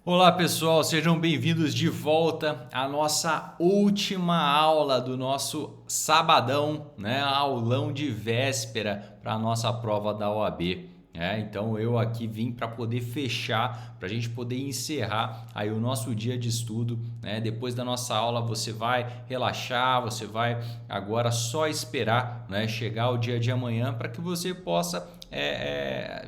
Olá pessoal, sejam bem-vindos de volta à nossa última aula do nosso sabadão, né? Aulão de véspera para a nossa prova da OAB. Então eu aqui vim para poder fechar, para a gente poder encerrar aí o nosso dia de estudo, né? Depois da nossa aula você vai relaxar, você vai agora só esperar, né, chegar o dia de amanhã para que você possa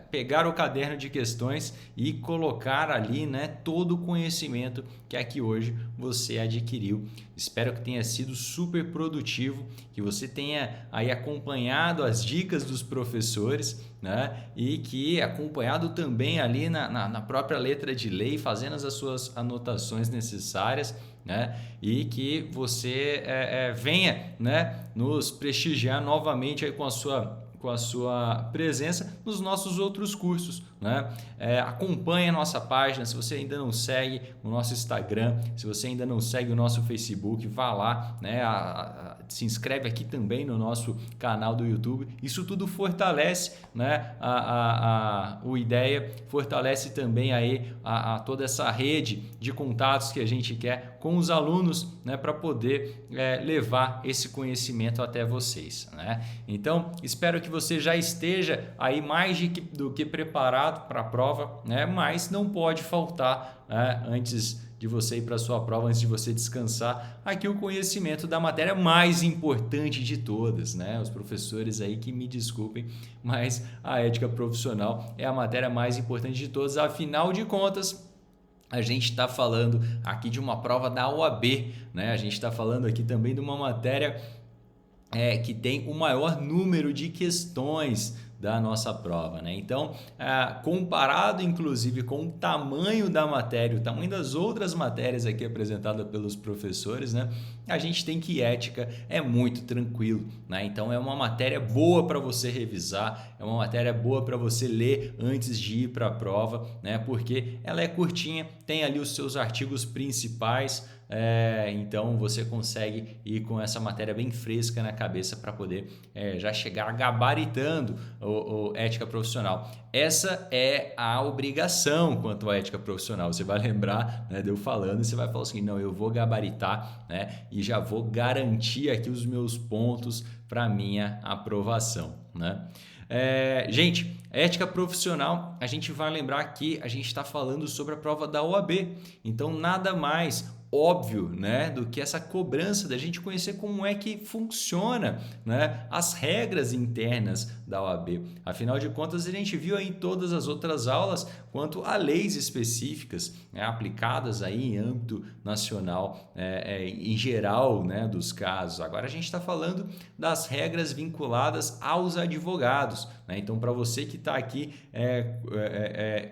pegar o caderno de questões e colocar ali, né, todo o conhecimento que aqui hoje você adquiriu. Espero que tenha sido super produtivo, que você tenha aí acompanhado as dicas dos professores, né, e que acompanhado também ali na própria letra de lei, fazendo as suas anotações necessárias, né, e que você venha, né, nos prestigiar novamente aí com a sua presença nos nossos outros cursos, né? Acompanhe a nossa página, se você ainda não segue o nosso Instagram, se você ainda não segue o nosso Facebook, vá lá, né? Se inscreve aqui também no nosso canal do YouTube. Isso tudo fortalece, né, o Ideia, fortalece também aí toda essa rede de contatos que a gente quer com os alunos, né, para poder levar esse conhecimento até vocês, né? Então, espero que você já esteja aí mais do que preparado para a prova, né? Mas não pode faltar, né, antes de você ir para a sua prova, antes de você descansar, aqui o conhecimento da matéria mais importante de todas, né? Os professores aí que me desculpem, mas a ética profissional é a matéria mais importante de todas, afinal de contas. A gente está falando aqui de uma prova da OAB, né? A gente está falando aqui também de uma matéria que tem o maior número de questões da nossa prova, né? Então, comparado inclusive com o tamanho da matéria, o tamanho das outras matérias aqui apresentadas pelos professores, né? A gente tem que ética é muito tranquilo, né? Então é uma matéria boa para você revisar, é uma matéria boa para você ler antes de ir para a prova, né? Porque ela é curtinha, tem ali os seus artigos principais. Então você consegue ir com essa matéria bem fresca na cabeça para poder já chegar gabaritando o ética profissional. Essa é a obrigação quanto à ética profissional. Você vai lembrar, né, de eu falando, e você vai falar assim, não, eu vou gabaritar, né, e já vou garantir aqui os meus pontos para minha aprovação, né? Gente, ética profissional, a gente vai lembrar que a gente está falando sobre a prova da OAB, então nada mais óbvio, né, do que essa cobrança da gente conhecer como é que funciona, né, as regras internas da OAB. Afinal de contas, a gente viu aí em todas as outras aulas quanto a leis específicas, né, aplicadas aí em âmbito nacional, em geral, né, dos casos. Agora a gente está falando das regras vinculadas aos advogados, né? Então, para você que está aqui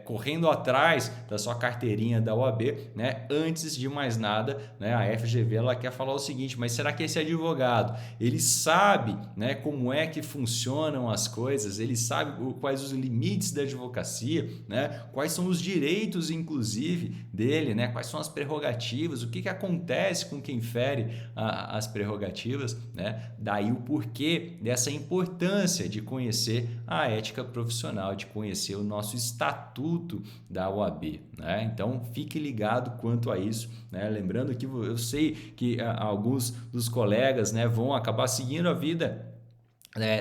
correndo atrás da sua carteirinha da OAB, né, antes de mais nada, né, a FGV ela quer falar o seguinte, mas será que esse advogado, ele sabe, né, como é que funcionam as coisas, ele sabe quais os limites da advocacia, né, quais são os direitos, inclusive, dele, né, quais são as prerrogativas, o que acontece com quem fere as prerrogativas, né? Daí o porquê dessa importância de conhecer a ética profissional, de conhecer o nosso estatuto da OAB, né? Então fique ligado quanto a isso, né? Lembrando que eu sei que alguns dos colegas, né, vão acabar seguindo a vida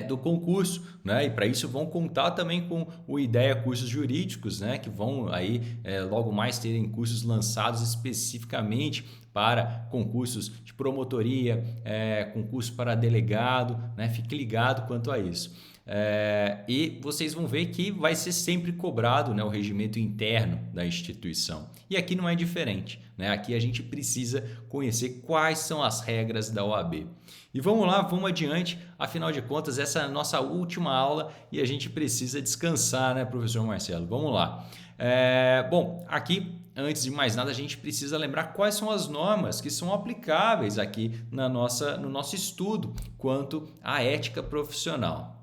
do concurso, né? E para isso vão contar também com o Ideia Cursos Jurídicos, né? Que vão aí logo mais terem cursos lançados especificamente para concursos de promotoria, concurso para delegado, né? Fique ligado quanto a isso. E vocês vão ver que vai ser sempre cobrado, né, o regimento interno da instituição. E aqui não é diferente, né? Aqui a gente precisa conhecer quais são as regras da OAB. E vamos lá, vamos adiante. Afinal de contas, essa é a nossa última aula e a gente precisa descansar, né, professor Marcelo? Vamos lá. Bom, aqui, antes de mais nada, a gente precisa lembrar quais são as normas que são aplicáveis aqui no nosso estudo quanto à ética profissional.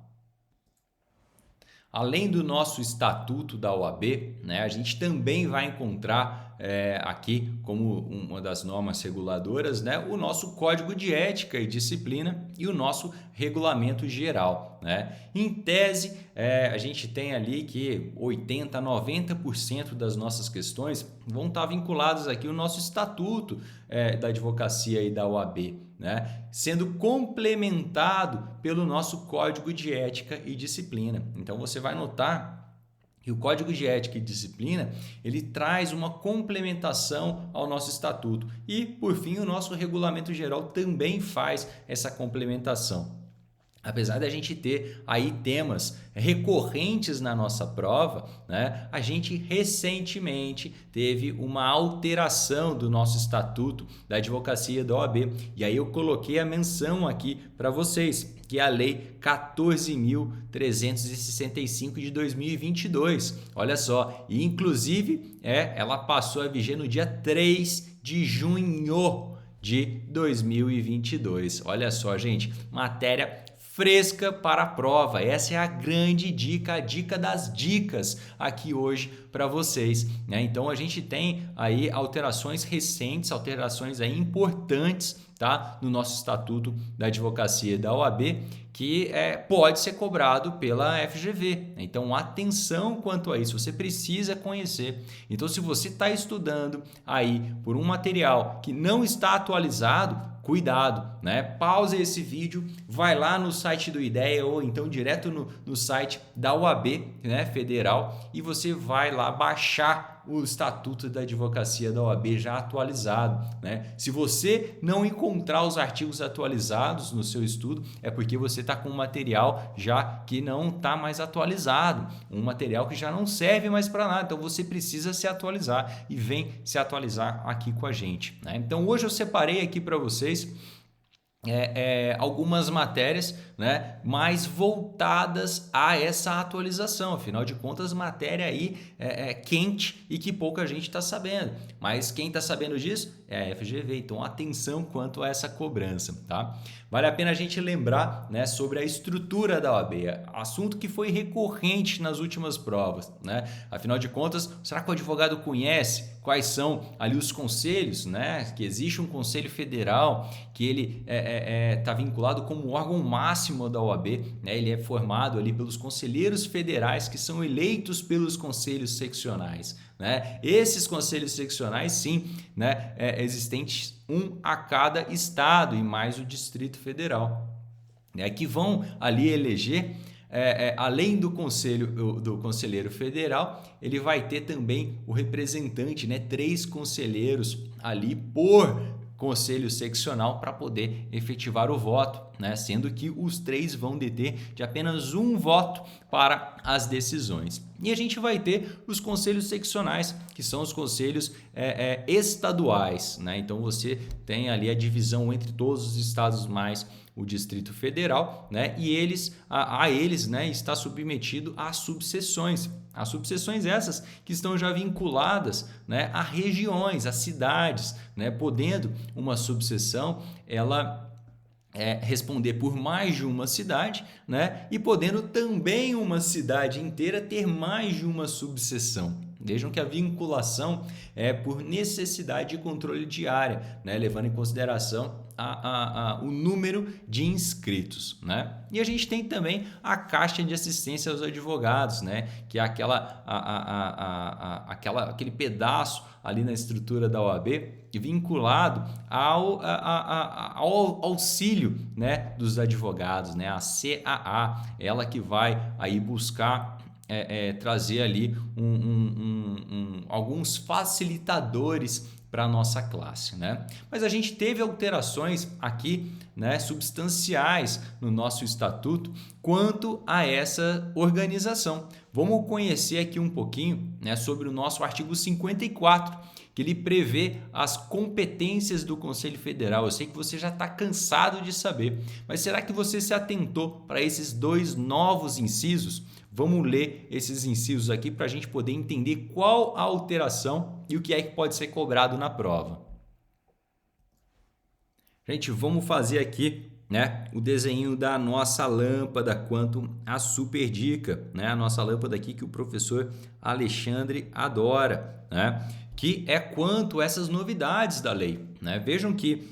Além do nosso estatuto da OAB, né, a gente também vai encontrar aqui como uma das normas reguladoras, né, o nosso Código de Ética e Disciplina e o nosso Regulamento Geral, né? Em tese, a gente tem ali que 80% a 90% das nossas questões vão estar vinculadas aqui ao nosso Estatuto da Advocacia e da OAB, né? Sendo complementado pelo nosso Código de Ética e Disciplina. Então você vai notar que o Código de Ética e Disciplina ele traz uma complementação ao nosso estatuto e, por fim, o nosso regulamento geral também faz essa complementação. Apesar da gente ter aí temas recorrentes na nossa prova, né, a gente recentemente teve uma alteração do nosso estatuto da advocacia da OAB. E aí eu coloquei a menção aqui para vocês, que é a Lei 14.365 de 2022. Olha só, e inclusive ela passou a viger no dia 3 de junho de 2022. Olha só, gente, matéria fresca para a prova. Essa é a grande dica, a dica das dicas aqui hoje para vocês, né? Então a gente tem aí alterações recentes, alterações aí importantes, tá? No nosso estatuto da advocacia da OAB, que pode ser cobrado pela FGV. Então atenção quanto a isso, você precisa conhecer. Então se você está estudando aí por um material que não está atualizado, cuidado, né? Pausa esse vídeo, vai lá no site do IDEA ou então direto no site da OAB, né, federal, e você vai lá baixar o Estatuto da Advocacia da OAB já atualizado, né? Se você não encontrar os artigos atualizados no seu estudo, é porque você está com um material já que não está mais atualizado, um material que já não serve mais para nada, então você precisa se atualizar e vem se atualizar aqui com a gente, né? Então hoje eu separei aqui para vocês algumas matérias, né, mais voltadas a essa atualização. Afinal de contas, matéria aí quente e que pouca gente está sabendo. Mas quem está sabendo disso é a FGV. Então, atenção quanto a essa cobrança, tá? Vale a pena a gente lembrar, né, sobre a estrutura da OAB, assunto que foi recorrente nas últimas provas, né? Afinal de contas, será que o advogado conhece quais são ali os conselhos, né? Que existe um conselho federal que ele está vinculado como órgão máximo da OAB, né? Ele é formado ali pelos conselheiros federais que são eleitos pelos conselhos seccionais, né? Esses conselhos seccionais, sim, né? Existentes um a cada estado e mais o Distrito Federal, né? Que vão ali eleger além do conselheiro federal, ele vai ter também o representante, né? 3 conselheiros ali por conselho seccional para poder efetivar o voto, né? Sendo que os 3 vão deter de apenas um voto para as decisões. E a gente vai ter os conselhos seccionais, que são os conselhos estaduais, né? Então você tem ali a divisão entre todos os estados mais o Distrito Federal, né? E eles, né, está submetido a subseções. As subseções essas que estão já vinculadas, né, a regiões, a cidades, né? Podendo uma subseção, ela responder por mais de uma cidade, né? E podendo também uma cidade inteira ter mais de uma subseção. Vejam que a vinculação é por necessidade de controle de área, né? Levando em consideração o número de inscritos, né? E a gente tem também a Caixa de Assistência aos Advogados, né? Que é aquele pedaço ali na estrutura da OAB vinculado ao auxílio, né, dos advogados, né? A CAA, ela que vai aí buscar trazer ali alguns facilitadores para a nossa classe, né? Mas a gente teve alterações aqui, né, substanciais no nosso estatuto quanto a essa organização. Vamos conhecer aqui um pouquinho, né, sobre o nosso artigo 54, que ele prevê as competências do Conselho Federal. Eu sei que você já está cansado de saber, mas será que você se atentou para esses 2 novos incisos? Vamos ler esses incisos aqui para a gente poder entender qual a alteração e o que é que pode ser cobrado na prova. Gente, vamos fazer aqui né, o desenho da nossa lâmpada quanto à super dica, né, a nossa lâmpada aqui que o professor Alexandre adora, né, que é quanto a essas novidades da lei, né? Vejam que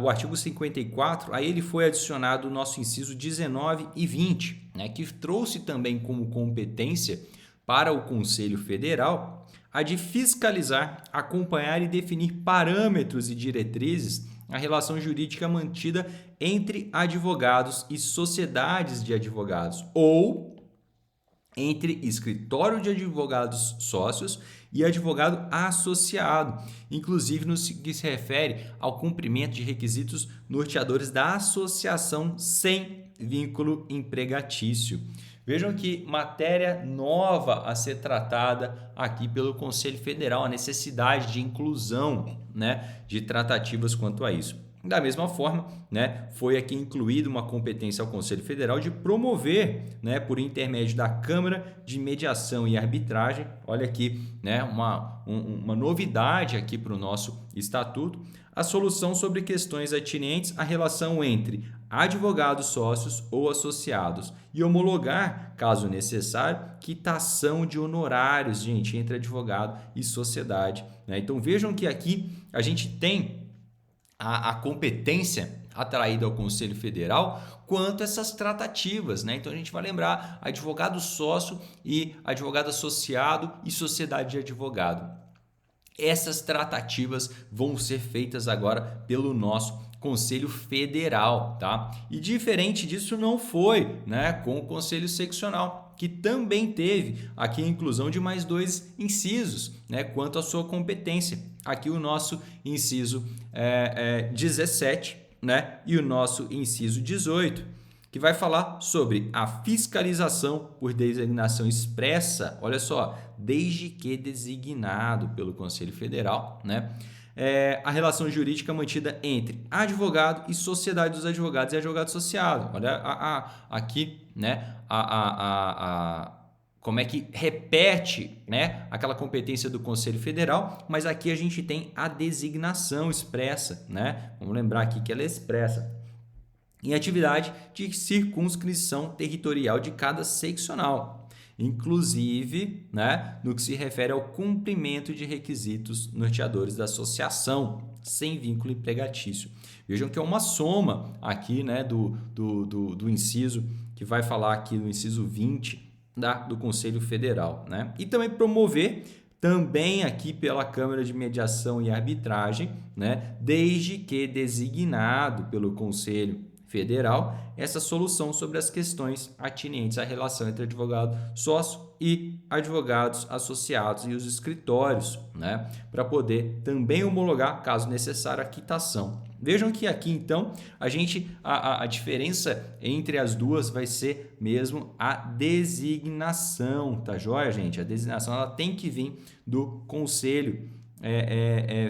o artigo 54, aí ele foi adicionado o nosso inciso 19 e 20, né, que trouxe também como competência para o Conselho Federal a de fiscalizar, acompanhar e definir parâmetros e diretrizes na relação jurídica mantida entre advogados e sociedades de advogados ou entre escritório de advogados sócios e advogado associado, inclusive no que se refere ao cumprimento de requisitos norteadores da associação sem vínculo empregatício. Vejam que matéria nova a ser tratada aqui pelo Conselho Federal, a necessidade de inclusão, né, de tratativas quanto a isso. Da mesma forma, né, foi aqui incluída uma competência ao Conselho Federal de promover, né, por intermédio da Câmara de Mediação e Arbitragem, olha aqui, né, uma novidade aqui para o nosso estatuto, a solução sobre questões atinentes à relação entre advogados sócios ou associados e homologar, caso necessário, quitação de honorários, gente, entre advogado e sociedade, né? Então vejam que aqui a gente tem a competência atraída ao Conselho Federal quanto a essas tratativas, né? Então a gente vai lembrar advogado sócio e advogado associado e sociedade de advogado. Essas tratativas vão ser feitas agora pelo nosso Conselho Federal, tá? E diferente disso não foi, né, com o Conselho Seccional, que também teve aqui a inclusão de mais 2 incisos, né, quanto à sua competência. Aqui o nosso inciso 17, né, e o nosso inciso 18, que vai falar sobre a fiscalização por designação expressa, olha só, desde que designado pelo Conselho Federal, né? A relação jurídica mantida entre advogado e sociedade dos advogados e advogado associado. Olha aqui, né, como é que repete, né, aquela competência do Conselho Federal, mas aqui a gente tem a designação expressa, né? Vamos lembrar aqui que ela é expressa em atividade de circunscrição territorial de cada seccional, inclusive, né, no que se refere ao cumprimento de requisitos norteadores da associação, sem vínculo empregatício. Vejam que é uma soma aqui, né, do inciso, que vai falar aqui do inciso 20 do Conselho Federal, né? E também promover também aqui pela Câmara de Mediação e Arbitragem, né, desde que designado pelo Conselho Federal, essa solução sobre as questões atinentes à relação entre advogado sócio e advogados associados e os escritórios, né, para poder também homologar, caso necessário, a quitação. Vejam que aqui, então, a diferença entre as duas vai ser mesmo a designação, tá joia, gente? A designação ela tem que vir do Conselho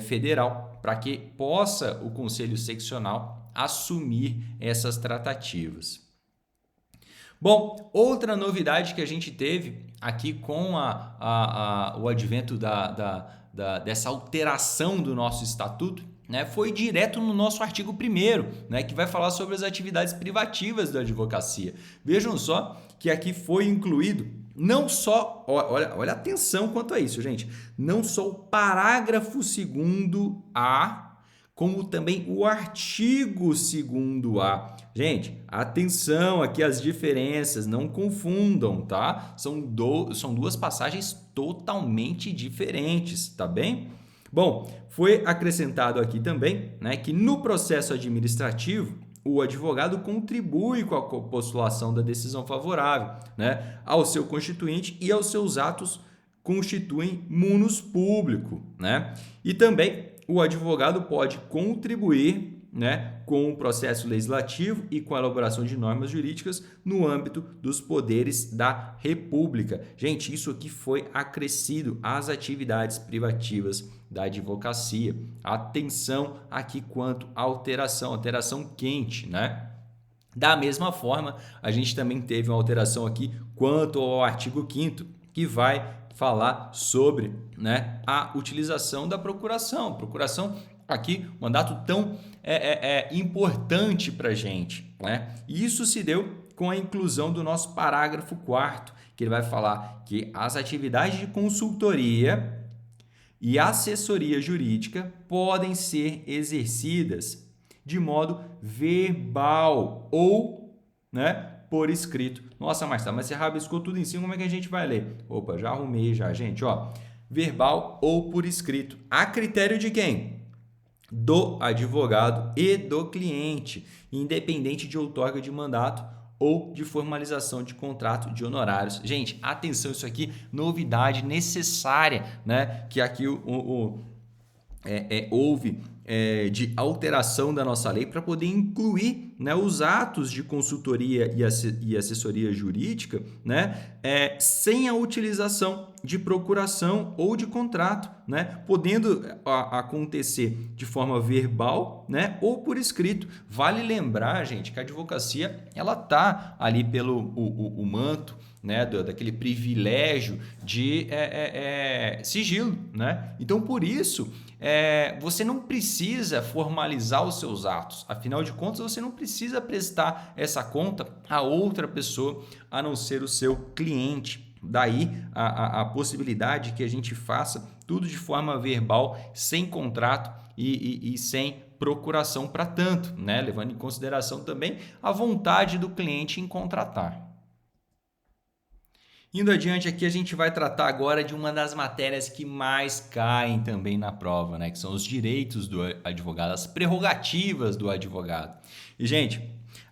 Federal para que possa o Conselho Seccional assumir essas tratativas. Bom, outra novidade que a gente teve aqui com o advento dessa alteração do nosso estatuto, né, foi direto no nosso artigo 1º, né, que vai falar sobre as atividades privativas da advocacia. Vejam só que aqui foi incluído não só, olha atenção quanto a isso, gente, não só o parágrafo 2º-A, como também o artigo 2º-A. Gente, atenção aqui às diferenças, não confundam, tá? São duas passagens totalmente diferentes, tá bem? Bom, foi acrescentado aqui também, né, que no processo administrativo, o advogado contribui com a postulação da decisão favorável, né, ao seu constituinte e aos seus atos constituem munus público, né? E também o advogado pode contribuir, né, com o processo legislativo e com a elaboração de normas jurídicas no âmbito dos poderes da República. Gente, isso aqui foi acrescido às atividades privativas da advocacia. Atenção aqui quanto à alteração quente, né? Da mesma forma, a gente também teve uma alteração aqui quanto ao artigo 5º, que vai falar sobre, né, a utilização da procuração aqui, um mandato tão importante para a gente, né? E isso se deu com a inclusão do nosso parágrafo 4º, que ele vai falar que as atividades de consultoria e assessoria jurídica podem ser exercidas de modo verbal ou, né, por escrito. Nossa, Marcelo, mas você rabiscou tudo em cima, como é que a gente vai ler? Opa, já arrumei já, gente, ó. Verbal ou por escrito. A critério de quem? Do advogado e do cliente, independente de outorga de mandato ou de formalização de contrato de honorários. Gente, atenção, isso aqui, novidade necessária, né? Que aqui houve de alteração da nossa lei para poder incluir, né, os atos de consultoria e assessoria jurídica, né, sem a utilização de procuração ou de contrato, né, podendo acontecer de forma verbal, né, ou por escrito. Vale lembrar, gente, que a advocacia ela tá ali pelo o manto, né, daquele privilégio de sigilo, né? Então, por isso, você não precisa formalizar os seus atos. Afinal de contas, você não precisa prestar essa conta a outra pessoa, a não ser o seu cliente. Daí a possibilidade que a gente faça tudo de forma verbal, sem contrato e sem procuração para tanto, né? Levando em consideração também a vontade do cliente em contratar. Indo adiante aqui, a gente vai tratar agora de uma das matérias que mais caem também na prova, né? Que são os direitos do advogado, as prerrogativas do advogado. E, gente,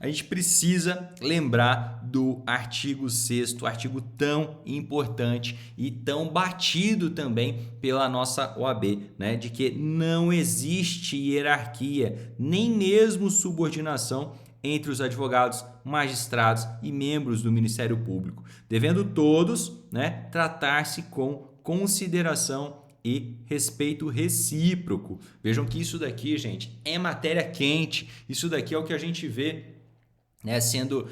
a gente precisa lembrar do artigo 6º, artigo tão importante e tão batido também pela nossa OAB, né? De que não existe hierarquia, nem mesmo subordinação entre os advogados, magistrados e membros do Ministério Público, devendo todos, né, tratar-se com consideração e respeito recíproco. Vejam que isso daqui, gente, é matéria quente. Isso daqui é o que a gente vê, né, sendo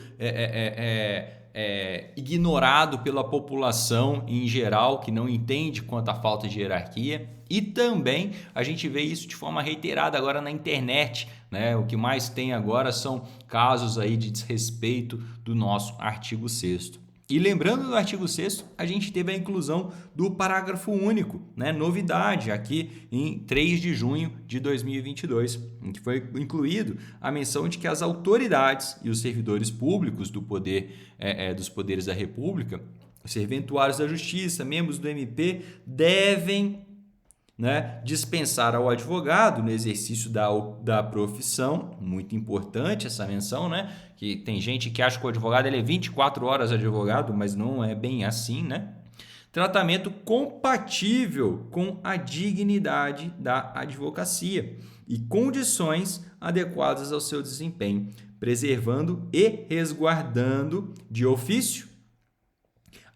ignorado pela população em geral, que não entende quanto à falta de hierarquia. E também a gente vê isso de forma reiterada agora na internet, né? O que mais tem agora são casos aí de desrespeito do nosso artigo 6º. E lembrando do artigo 6º, a gente teve a inclusão do parágrafo único, né? Novidade aqui em 3 de junho de 2022, em que foi incluído a menção de que as autoridades e os servidores públicos do dos poderes da República, os serventuários da Justiça, membros do MP, devem, né, dispensar ao advogado no exercício da profissão. Muito importante essa menção, né? Que tem gente que acha que o advogado ele é 24 horas advogado, mas não é bem assim, né? Tratamento compatível com a dignidade da advocacia e condições adequadas ao seu desempenho, preservando e resguardando de ofício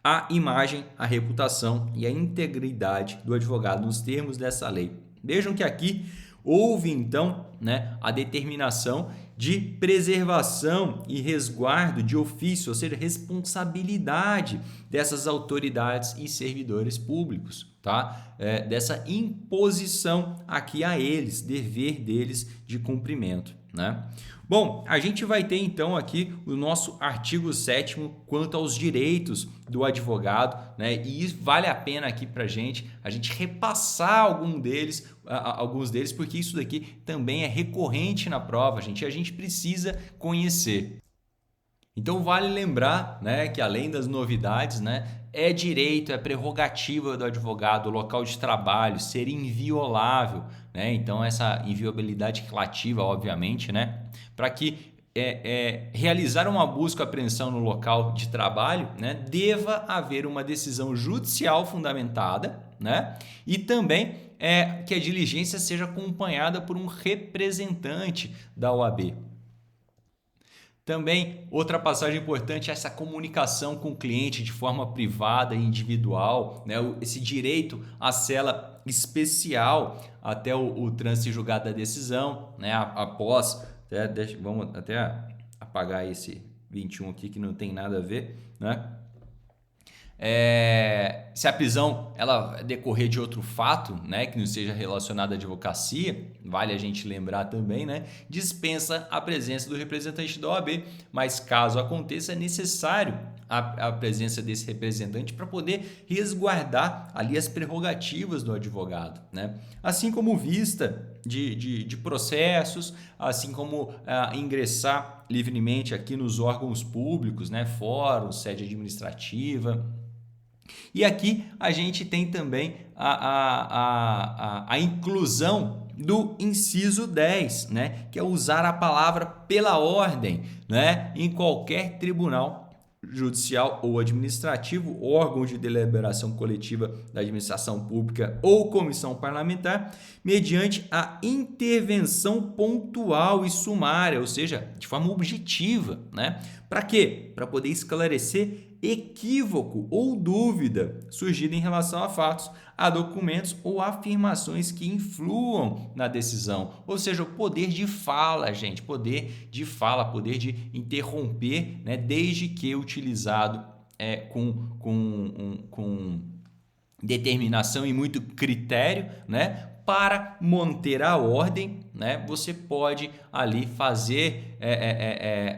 a imagem, a reputação e a integridade do advogado nos termos dessa lei. Vejam que aqui houve então, né, a determinação de preservação e resguardo de ofício, ou seja, responsabilidade dessas autoridades e servidores públicos, tá? Dessa imposição aqui a eles, dever deles de cumprimento, né? Bom, a gente vai ter então aqui o nosso artigo 7º quanto aos direitos do advogado, né? E vale a pena aqui para a gente repassar alguns deles, porque isso daqui também é recorrente na prova, gente, e a gente precisa conhecer. Então vale lembrar, né, que além das novidades, né, é direito, é prerrogativa do advogado, o local de trabalho ser inviolável, né? Então essa inviolabilidade relativa, obviamente, né, para que realizar uma busca ou apreensão no local de trabalho, né, deva haver uma decisão judicial fundamentada, né, e também que a diligência seja acompanhada por um representante da OAB. Também, outra passagem importante é essa comunicação com o cliente de forma privada e individual, né? Esse direito à cela especial até o trânsito e julgado da decisão, né? Após, vamos até apagar esse 21 aqui que não tem nada a ver, né? Se a prisão ela decorrer de outro fato, né, que não seja relacionado à advocacia, vale a gente lembrar também, né, dispensa a presença do representante da OAB, mas caso aconteça é necessário a presença desse representante para poder resguardar ali as prerrogativas do advogado, né? Assim como vista de processos, assim como ingressar livremente aqui nos órgãos públicos, né, fóruns, sede administrativa. E aqui a gente tem também a inclusão do inciso 10, né? Que é usar a palavra pela ordem, né? Em qualquer tribunal judicial ou administrativo, órgão de deliberação coletiva da administração pública ou comissão parlamentar, mediante a intervenção pontual e sumária, ou seja, de forma objetiva, né? Para quê? Para poder esclarecer equívoco ou dúvida surgida em relação a fatos, a documentos ou afirmações que influam na decisão. Ou seja, o poder de fala, gente, poder de fala, poder de interromper, né, desde que utilizado com determinação e muito critério, né? Para manter a ordem, né, você pode ali fazer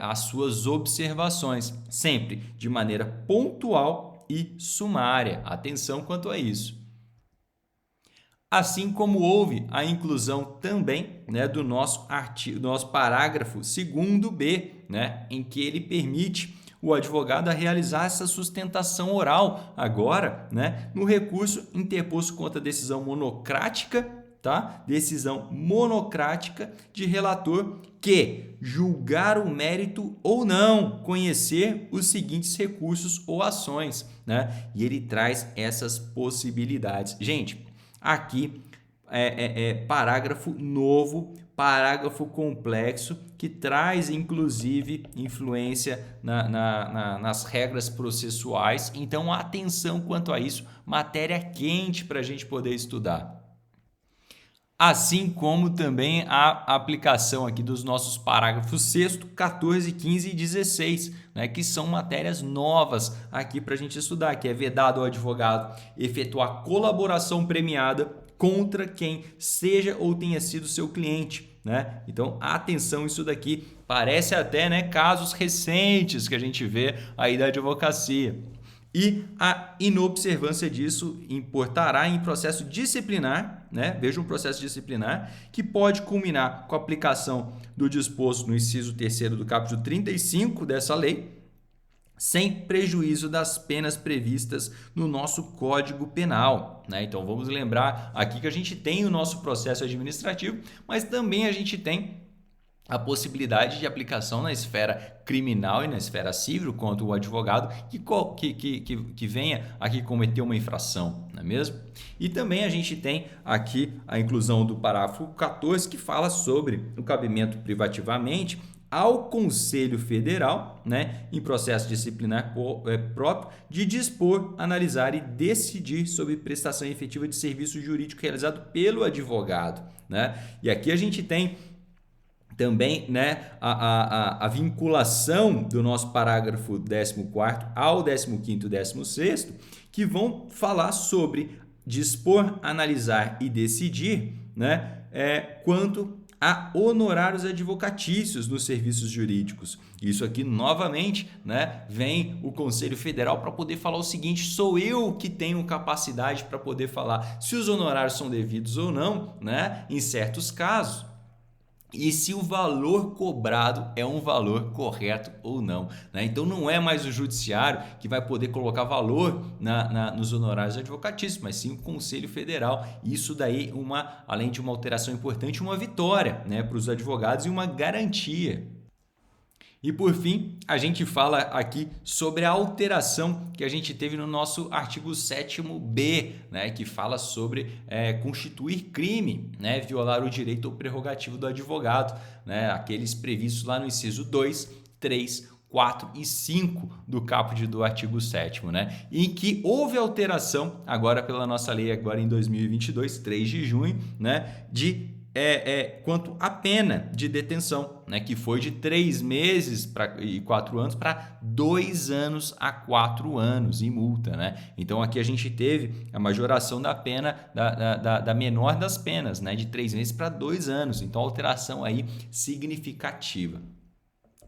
as suas observações, sempre de maneira pontual e sumária. Atenção quanto a isso. Assim como houve a inclusão também, né, do nosso parágrafo 2º-B, né, em que ele permite o advogado a realizar essa sustentação oral agora, né, no recurso interposto contra a decisão monocrática, tá? Decisão monocrática de relator que julgar o mérito ou não conhecer os seguintes recursos ou ações, né? E ele traz essas possibilidades. Gente, aqui parágrafo novo, parágrafo complexo, que traz inclusive influência nas regras processuais. Então, atenção quanto a isso, matéria quente para a gente poder estudar. Assim como também a aplicação aqui dos nossos parágrafos 6º, 14, 15 e 16, né, que são matérias novas aqui para a gente estudar, que é vedado ao advogado efetuar colaboração premiada contra quem seja ou tenha sido seu cliente, né? Então, atenção, isso daqui parece até, né, casos recentes que a gente vê aí da advocacia. E a inobservância disso importará em processo disciplinar, né? Veja um processo disciplinar que pode culminar com a aplicação do disposto no inciso 3º do capítulo 35 dessa lei, sem prejuízo das penas previstas no nosso Código Penal, né? Então, vamos lembrar aqui que a gente tem o nosso processo administrativo, mas também a gente tem a possibilidade de aplicação na esfera criminal e na esfera civil contra o advogado que venha aqui cometer uma infração, não é mesmo? E também a gente tem aqui a inclusão do parágrafo 14, que fala sobre o cabimento privativamente ao Conselho Federal, né, em processo disciplinar próprio, de dispor, analisar e decidir sobre prestação efetiva de serviço jurídico realizado pelo advogado, né? E aqui a gente tem também, né, a vinculação do nosso parágrafo 14º ao 15º e 16º, que vão falar sobre dispor, analisar e decidir, né, quanto a honorários advocatícios nos serviços jurídicos. Isso aqui, novamente, né, vem o Conselho Federal para poder falar o seguinte: sou eu que tenho capacidade para poder falar se os honorários são devidos ou não, né, em certos casos. E se o valor cobrado é um valor correto ou não, né? Então, não é mais o judiciário que vai poder colocar valor nos honorários advocatícios, mas sim o Conselho Federal. Isso daí, além de uma alteração importante, uma vitória, né, para os advogados e uma garantia. E por fim, a gente fala aqui sobre a alteração que a gente teve no nosso artigo 7º-B, né, que fala sobre constituir crime, né, violar o direito ou prerrogativo do advogado, né, aqueles previstos lá no inciso 2, 3, 4 e 5 do caput do artigo 7º, né, em que houve alteração agora pela nossa lei agora em 2022, 3 de junho, né, de quanto à pena de detenção, né, que foi de 3 meses e 4 anos para 2 anos a 4 anos em multa, né? Então aqui a gente teve a majoração da pena da menor das penas, né, de 3 meses para 2 anos. Então alteração aí significativa.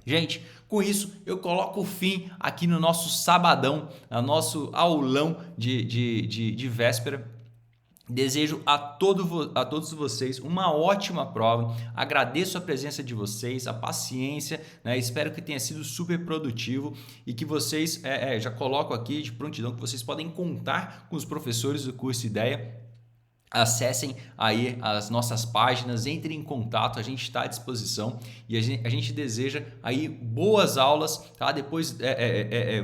Gente, com isso eu coloco o fim aqui no nosso sabadão, no nosso aulão de véspera. Desejo a todos vocês uma ótima prova, agradeço a presença de vocês, a paciência, né? Espero que tenha sido super produtivo e que vocês, já coloco aqui de prontidão, que vocês podem contar com os professores do curso Ideia. Acessem aí as nossas páginas, entrem em contato, a gente está à disposição e a gente deseja aí boas aulas, tá? Depois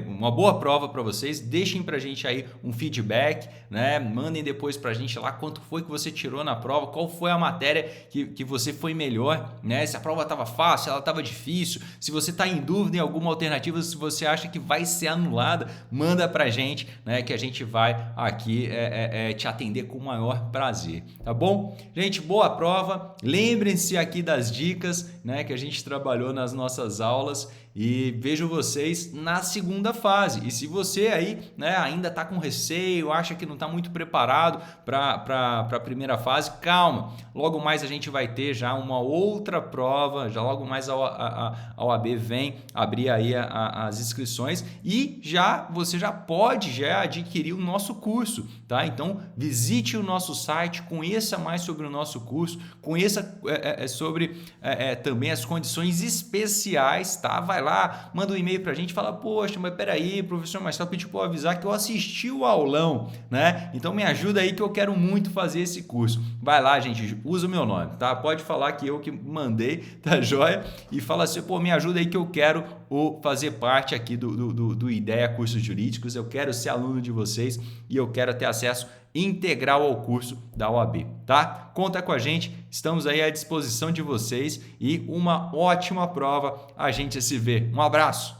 uma boa prova para vocês, deixem para a gente aí um feedback, né? Mandem depois para a gente lá quanto foi que você tirou na prova, qual foi a matéria que você foi melhor, né? Se a prova estava fácil, ela estava difícil, se você está em dúvida em alguma alternativa, se você acha que vai ser anulada, manda para a gente, né? Que a gente vai aqui te atender com o maior prazer, tá bom? Gente, boa prova. Lembrem-se aqui das dicas, né, que a gente trabalhou nas nossas aulas e vejo vocês na segunda fase. E se você aí, né, ainda está com receio, acha que não está muito preparado para a primeira fase, calma. Logo mais a gente vai ter já uma outra prova, já logo mais a OAB vem abrir aí as inscrições e você já pode adquirir o nosso curso, tá? Então visite o nosso site, conheça mais sobre o nosso curso, conheça sobre também as condições especiais, tá? Vai lá, manda um e-mail pra gente, fala, poxa, mas peraí, professor Marcelo pediu para eu avisar que eu assisti o aulão, né? Então me ajuda aí que eu quero muito fazer esse curso. Vai lá, gente, usa o meu nome, tá? Pode falar que eu que mandei, tá joia? E fala assim, pô, me ajuda aí que eu quero fazer parte aqui do Ideia Cursos Jurídicos, eu quero ser aluno de vocês e eu quero ter acesso integral ao curso da OAB, tá? Conta com a gente, estamos aí à disposição de vocês e uma ótima prova, a gente se vê. Um abraço!